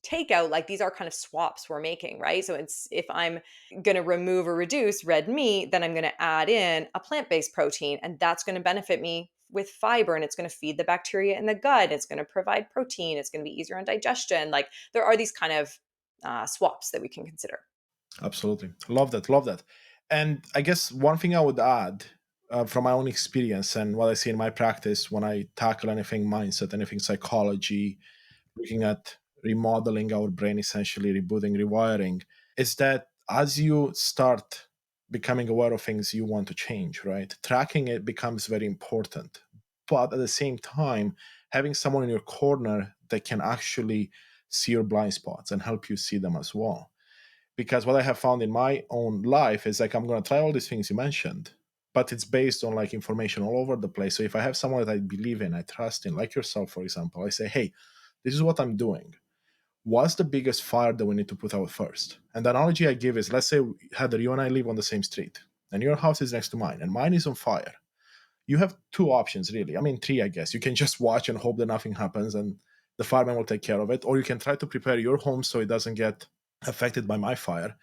takeout. Like these are kind of swaps we're making, right? So it's if I'm going to remove or reduce red meat, then I'm going to add in a plant-based protein, and that's going to benefit me with fiber, and it's going to feed the bacteria in the gut. It's going to provide protein. It's going to be easier on digestion. Like there are these kind of swaps that we can consider. Absolutely. Love that. Love that. And I guess one thing I would add from my own experience and what I see in my practice when I tackle anything mindset, anything psychology, looking at remodeling our brain, essentially rebooting, rewiring, is that as you start becoming aware of things you want to change, right? Tracking it becomes very important. But at the same time, having someone in your corner that can actually see your blind spots and help you see them as well. Because what I have found in my own life is like I'm going to try all these things you mentioned, but it's based on like information all over the place. So if I have someone that I believe in, I trust in, like yourself, for example, I say, hey, this is what I'm doing. What's the biggest fire that we need to put out first? And the analogy I give is, let's say, Heather, you and I live on the same street, and your house is next to mine, and mine is on fire. You have two options, really. I mean, three, I guess. You can just watch and hope that nothing happens, and the fireman will take care of it, or you can try to prepare your home so it doesn't get affected by my fire.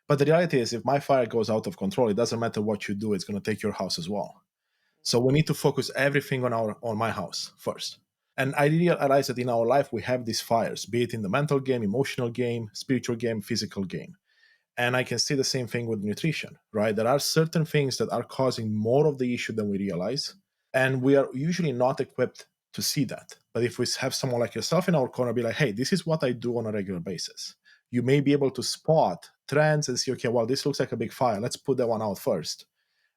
But the reality is, if my fire goes out of control, it doesn't matter what you do; it's going to take your house as well. So we need to focus everything on my house first. And I realize that in our life we have these fires, be it in the mental game, emotional game, spiritual game, physical game. And I can see the same thing with nutrition, right? There are certain things that are causing more of the issue than we realize, and we are usually not equipped to see that. But if we have someone like yourself in our corner, be like, hey, this is what I do on a regular basis. You may be able to spot trends and see, okay, well, this looks like a big fire. Let's put that one out first.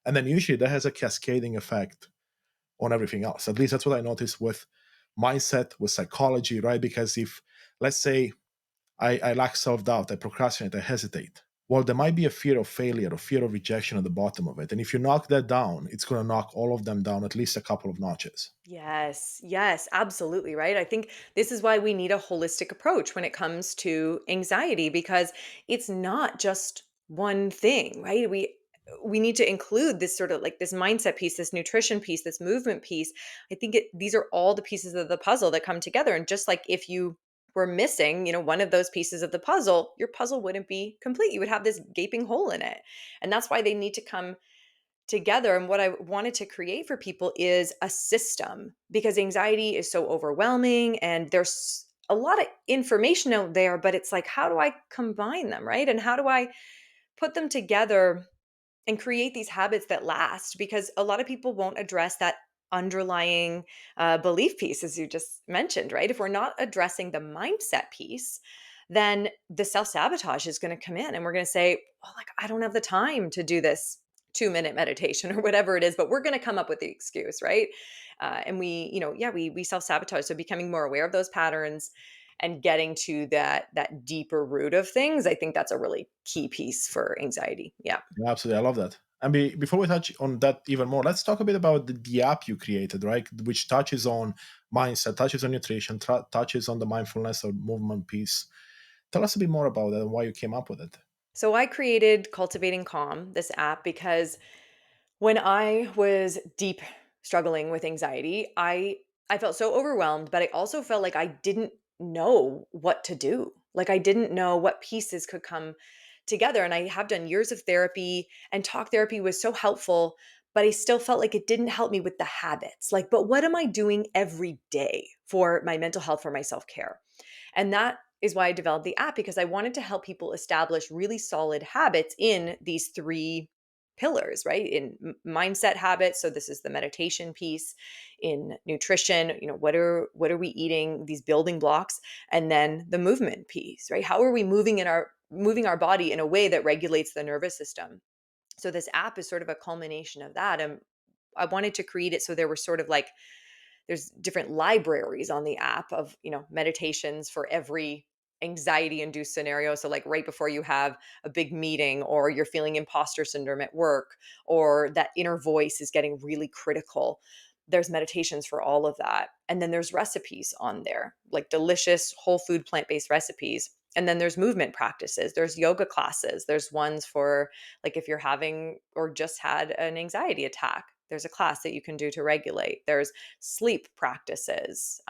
And then usually that has a cascading effect on everything else. At least that's what I noticed with mindset, with psychology, right? Because if, let's say, I lack self doubt, I procrastinate, I hesitate. Well, there might be a fear of failure or fear of rejection at the bottom of it. And if you knock that down, it's going to knock all of them down at least a couple of notches. Yes, yes, absolutely, right? I think this is why we need a holistic approach when it comes to anxiety because it's not just one thing, right? We need to include this sort of like this mindset piece, this nutrition piece, this movement piece. I think these are all the pieces of the puzzle that come together and just like if you were missing, one of those pieces of the puzzle, your puzzle wouldn't be complete. You would have this gaping hole in it. And that's why they need to come together. And what I wanted to create for people is a system because anxiety is so overwhelming and there's a lot of information out there, but it's like, how do I combine them, right? And how do I put them together and create these habits that last? Because a lot of people won't address that underlying belief piece, as you just mentioned, right? If we're not addressing the mindset piece, then the self sabotage is going to come in and we're going to say, oh, like, I don't have the time to do this 2 minute meditation or whatever it is, but we're going to come up with the excuse, right? And we self sabotage. So becoming more aware of those patterns and getting to that deeper root of things, I think that's a really key piece for anxiety. Yeah. Yeah, absolutely. I love that. And before we touch on that even more, let's talk a bit about the app you created, right? Which touches on mindset, touches on nutrition, touches on the mindfulness or movement piece. Tell us a bit more about that and why you came up with it. So I created Cultivating Calm, this app, because when I was deep struggling with anxiety, I felt so overwhelmed, but I also felt like I didn't know what to do. Like I didn't know what pieces could come together. And I have done years of therapy and talk therapy was so helpful, but I still felt like it didn't help me with the habits. Like, but what am I doing every day for my mental health, for my self-care? And that is why I developed the app because I wanted to help people establish really solid habits in these three pillars, right? In mindset habits, so this is the meditation piece, in nutrition, what are we eating, these building blocks, and then the movement piece, right? How are we moving our body in a way that regulates the nervous system? So this app is sort of a culmination of that. And I wanted to create it so there were sort of like there's different libraries on the app of meditations for every anxiety induced scenario. So like right before you have a big meeting or you're feeling imposter syndrome at work or that inner voice is getting really critical, there's meditations for all of that. And then there's recipes on there, like delicious whole food plant-based recipes. And then there's movement practices, there's yoga classes, there's ones for like if you're having or just had an anxiety attack, there's a class that you can do to regulate. There's sleep practices.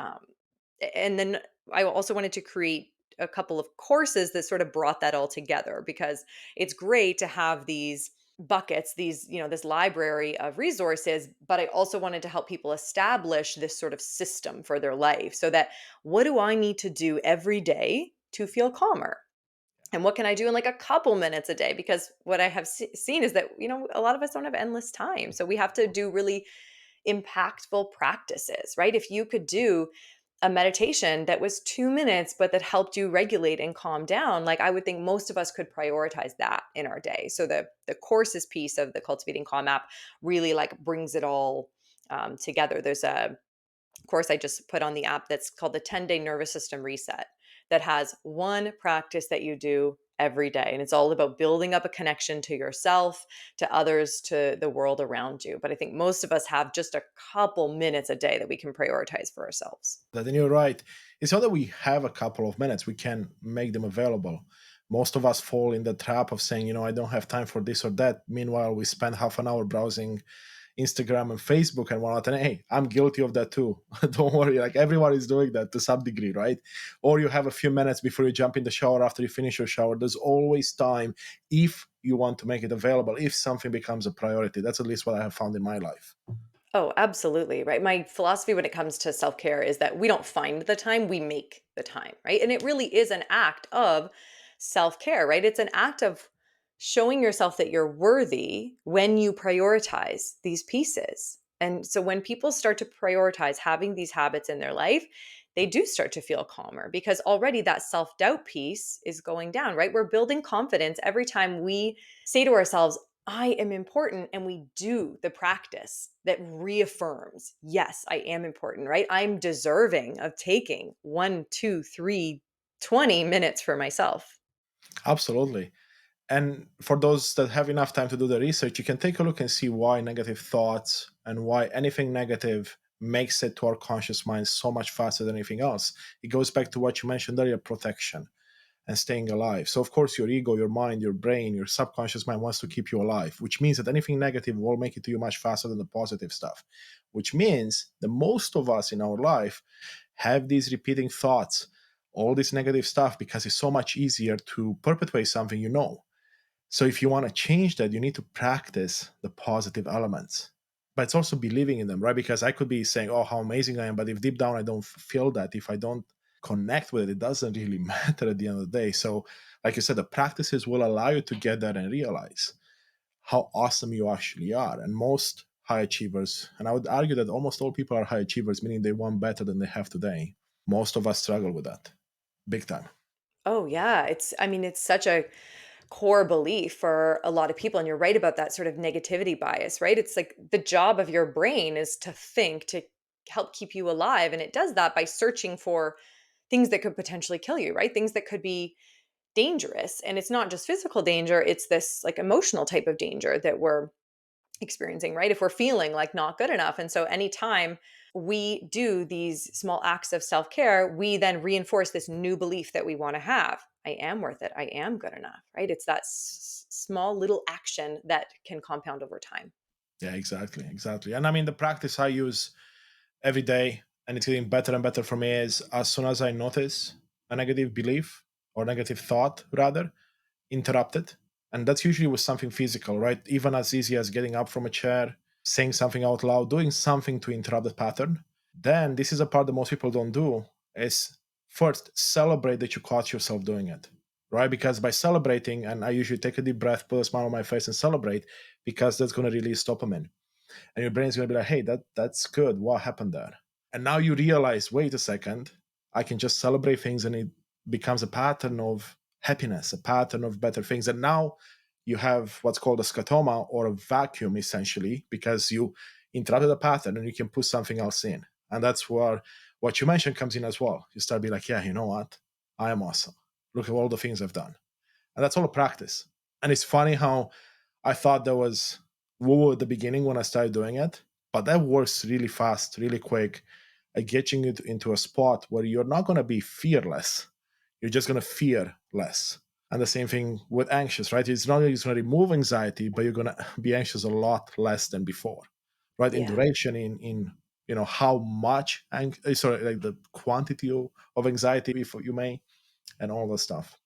And then I also wanted to create a couple of courses that sort of brought that all together because it's great to have these buckets, this library of resources, but I also wanted to help people establish this sort of system for their life so that what do I need to do every day to feel calmer? And what can I do in like a couple minutes a day? Because what I have seen is that, a lot of us don't have endless time. So we have to do really impactful practices, right? If you could do a meditation that was 2 minutes, but that helped you regulate and calm down, like I would think most of us could prioritize that in our day. So the courses piece of the Cultivating Calm app really like brings it all together. There's a course I just put on the app that's called the 10-day nervous system reset that has one practice that you do every day. And it's all about building up a connection to yourself, to others, to the world around you. But I think most of us have just a couple minutes a day that we can prioritize for ourselves. That and you're right. It's not that we have a couple of minutes, we can make them available. Most of us fall in the trap of saying, I don't have time for this or that. Meanwhile, we spend half an hour browsing Instagram and Facebook and whatnot. And hey, I'm guilty of that too. Don't worry, like everyone is doing that to some degree, right? Or you have a few minutes before you jump in the shower after you finish your shower. There's always time if you want to make it available, if something becomes a priority. That's at least what I have found in my life. Oh, absolutely. Right. My philosophy when it comes to self care is that we don't find the time, we make the time. Right. And it really is an act of self care, right? It's an act of showing yourself that you're worthy when you prioritize these pieces. And so when people start to prioritize having these habits in their life, they do start to feel calmer because already that self doubt piece is going down, right? We're building confidence every time we say to ourselves, I am important. And we do the practice that reaffirms, yes, I am important, right? I'm deserving of taking 1, 2, 3, 20 minutes for myself. Absolutely. And for those that have enough time to do the research, you can take a look and see why negative thoughts and why anything negative makes it to our conscious mind so much faster than anything else. It goes back to what you mentioned earlier, protection and staying alive. So, of course, your ego, your mind, your brain, your subconscious mind wants to keep you alive, which means that anything negative will make it to you much faster than the positive stuff, which means that most of us in our life have these repeating thoughts, all this negative stuff, because it's so much easier to perpetuate something you know. So if you want to change that, you need to practice the positive elements. But it's also believing in them, right? Because I could be saying, oh, how amazing I am. But if deep down I don't feel that, if I don't connect with it, it doesn't really matter at the end of the day. So, like you said, the practices will allow you to get there and realize how awesome you actually are. And most high achievers, and I would argue that almost all people are high achievers, meaning they want better than they have today. Most of us struggle with that big time. Oh, yeah. I mean, it's such a core belief for a lot of people. And you're right about that sort of negativity bias, right? It's like the job of your brain is to think, to help keep you alive. And it does that by searching for things that could potentially kill you, right? Things that could be dangerous. And it's not just physical danger, it's this like emotional type of danger that we're experiencing, right? If we're feeling like not good enough. And so anytime we do these small acts of self-care, we then reinforce this new belief that we want to have. I am worth it. I am good enough, right? It's that small little action that can compound over time. Yeah, exactly. Exactly. And I mean, the practice I use every day, and it's getting better and better for me, is as soon as I notice a negative belief or negative thought, rather, interrupt it. And that's usually with something physical, right? Even as easy as getting up from a chair, saying something out loud, doing something to interrupt the pattern. Then this is a part that most people don't do, is first celebrate that you caught yourself doing it, right? Because by celebrating, and I usually take a deep breath, put a smile on my face and celebrate, because that's going to release dopamine, and your brain's going to be like, hey, that's good, what happened there? And now you realize, wait a second, I can just celebrate things, and it becomes a pattern of happiness, a pattern of better things. And now you have what's called a scotoma, or a vacuum, essentially, because you interrupted a pattern and you can put something else in. And that's where what you mentioned comes in as well. You start being like, yeah, you know what, I am awesome, look at all the things I've done. And that's all a practice. And it's funny how I thought there was woo at the beginning when I started doing it, but that works really fast, really quick at getting you into a spot where you're not going to be fearless. You're just going to fear less. And the same thing with anxious, right? It's not only going to remove anxiety, but you're going to be anxious a lot less than before, right? In Yeah. duration, in how much, sorry, like the quantity of anxiety, if you may, and all the stuff.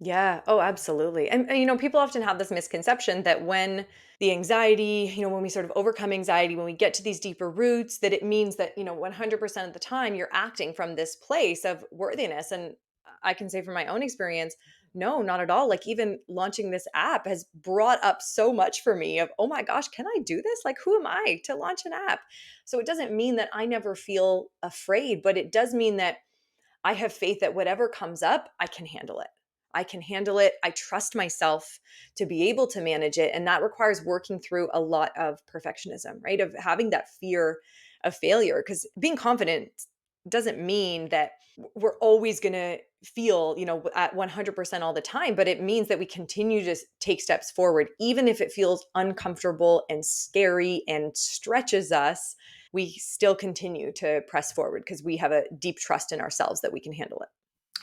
Yeah. Oh, absolutely. And people often have this misconception that when the anxiety, when we sort of overcome anxiety, when we get to these deeper roots, that it means that, 100% of the time you're acting from this place of worthiness. And I can say from my own experience, no, not at all. Like even launching this app has brought up so much for me of, oh my gosh, can I do this? Like, who am I to launch an app? So it doesn't mean that I never feel afraid, but it does mean that I have faith that whatever comes up, I can handle it. I can handle it. I trust myself to be able to manage it. And that requires working through a lot of perfectionism, right? Of having that fear of failure. Because being confident doesn't mean that we're always going to feel, at 100% all the time, but it means that we continue to take steps forward, even if it feels uncomfortable and scary and stretches us. We still continue to press forward because we have a deep trust in ourselves that we can handle it.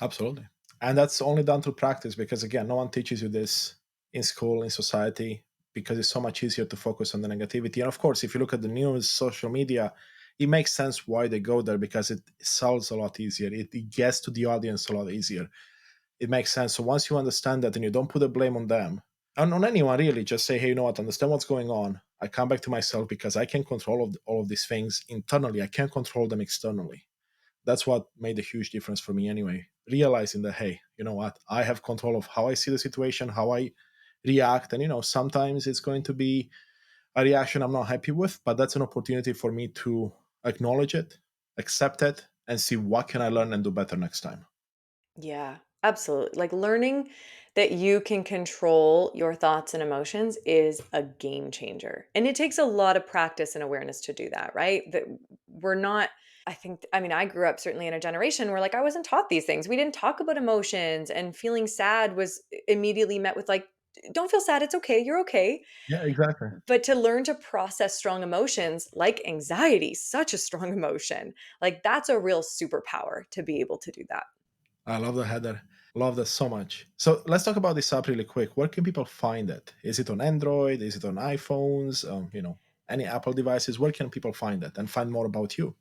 Absolutely. And that's only done through practice, because, again, no one teaches you this in school, in society, because it's so much easier to focus on the negativity. And of course, if you look at the news, social media, it makes sense why they go there, because it sells a lot easier. It gets to the audience a lot easier. It makes sense. So once you understand that and you don't put the blame on them and on anyone, really, just say, hey, you know what, understand what's going on. I come back to myself, because I can control all of these things internally. I can't control them externally. That's what made a huge difference for me anyway, realizing that, hey, you know what, I have control of how I see the situation, how I react. And sometimes it's going to be a reaction I'm not happy with, but that's an opportunity for me to acknowledge it, accept it, and see what can I learn and do better next time. Yeah, absolutely. Like learning that you can control your thoughts and emotions is a game changer. And it takes a lot of practice and awareness to do that, right? That we're not, I think, I mean, I grew up certainly in a generation where like I wasn't taught these things. We didn't talk about emotions, and feeling sad was immediately met with like, don't feel sad. It's okay. You're okay. Yeah, exactly. But to learn to process strong emotions like anxiety, such a strong emotion, like that's a real superpower to be able to do that. I love that, Heather. Love that so much. So let's talk about this app really quick. Where can people find it? Is it on Android? Is it on iPhones? Any Apple devices? Where can people find it and find more about you?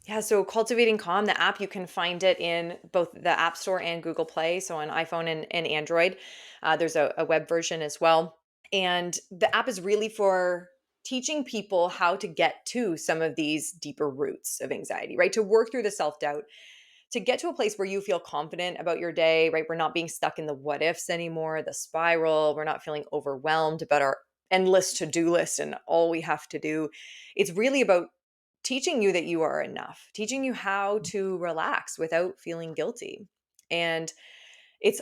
Yeah, so Cultivating Calm, the app, you can find it in both the App Store and Google Play. So on iPhone and Android, there's a web version as well. And the app is really for teaching people how to get to some of these deeper roots of anxiety, right? To work through the self doubt, to get to a place where you feel confident about your day, right? We're not being stuck in the what ifs anymore, the spiral. We're not feeling overwhelmed about our endless to do list and all we have to do. It's really about teaching you that you are enough, teaching you how to relax without feeling guilty. And it's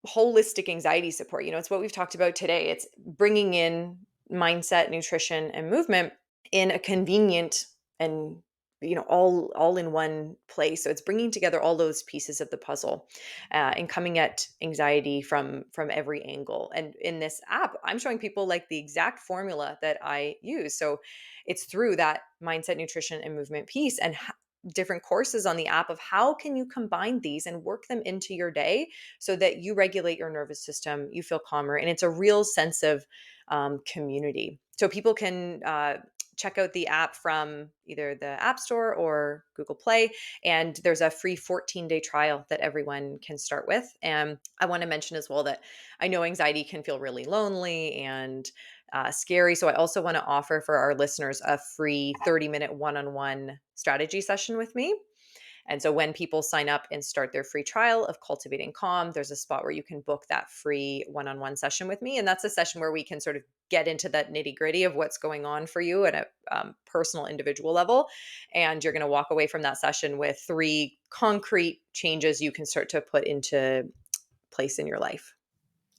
holistic anxiety support. You know, it's what we've talked about today. It's bringing in mindset, nutrition, and movement in a convenient and all in one place. So it's bringing together all those pieces of the puzzle, and coming at anxiety from every angle. And in this app, I'm showing people like the exact formula that I use. So it's through that mindset, nutrition, and movement piece, and different courses on the app of how can you combine these and work them into your day so that you regulate your nervous system, you feel calmer, and it's a real sense of community. So people can check out the app from either the App Store or Google Play, and there's a free 14-day trial that everyone can start with. And I want to mention as well that I know anxiety can feel really lonely and scary. So I also want to offer for our listeners a free 30-minute one-on-one strategy session with me. And so when people sign up and start their free trial of Cultivating Calm, there's a spot where you can book that free one-on-one session with me. And that's a session where we can sort of get into that nitty-gritty of what's going on for you at a personal individual level. And you're going to walk away from that session with 3 concrete changes you can start to put into place in your life.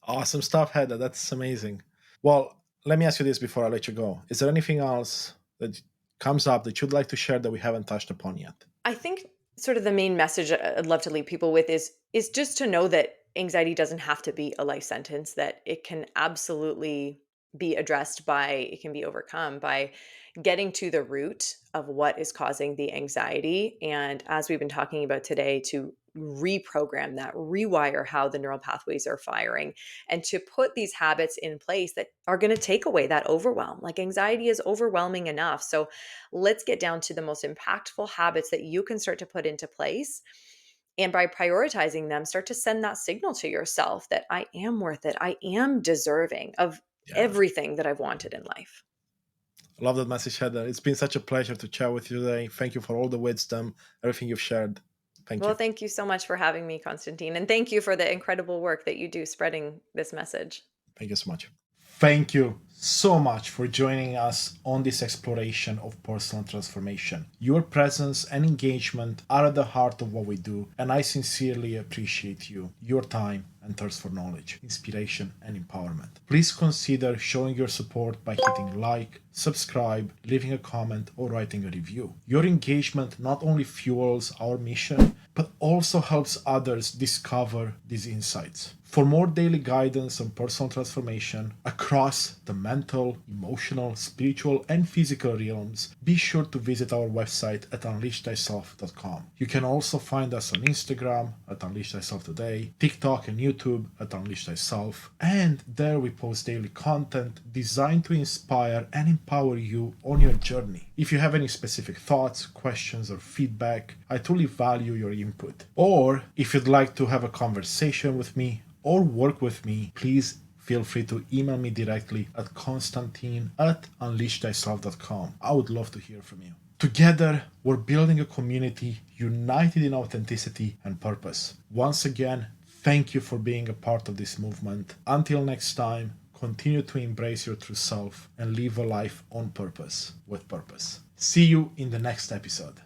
Awesome stuff, Heather. That's amazing. Well, let me ask you this before I let you go. Is there anything else that comes up that you'd like to share that we haven't touched upon yet? I think sort of the main message I'd love to leave people with is just to know that anxiety doesn't have to be a life sentence, that it can absolutely be addressed by, it can be overcome by getting to the root of what is causing the anxiety. And as we've been talking about today, to reprogram that, rewire how the neural pathways are firing, and to put these habits in place that are going to take away that overwhelm. Like anxiety is overwhelming enough. So let's get down to the most impactful habits that you can start to put into place. And by prioritizing them, start to send that signal to yourself that I am worth it. I am deserving of Yeah. everything that I've wanted in life. I love that message, Heather. It's been such a pleasure to chat with you today. Thank you for all the wisdom, everything you've shared. Thank Well, you. thank you so much for having me, Constantine. And thank you for the incredible work that you do spreading this message. Thank you so much. Thank you so much for joining us on this exploration of personal transformation. Your presence and engagement are at the heart of what we do, and I sincerely appreciate you, your time, and thirst for knowledge, inspiration, and empowerment. Please consider showing your support by hitting like, subscribe, leaving a comment, or writing a review. Your engagement not only fuels our mission, but also helps others discover these insights. For more daily guidance on personal transformation across the mental, emotional, spiritual, and physical realms, be sure to visit our website at unleashthyself.com. You can also find us on Instagram at Unleash Thyself Today, TikTok and YouTube at Unleash Thyself, and there we post daily content designed to inspire and empower you on your journey. If you have any specific thoughts, questions, or feedback, I truly value your input. Or if you'd like to have a conversation with me or work with me, please feel free to email me directly at constantine@unleashthyself.com. I would love to hear from you. Together, we're building a community united in authenticity and purpose. Once again, thank you for being a part of this movement. Until next time, continue to embrace your true self, and live a life on purpose with purpose. See you in the next episode.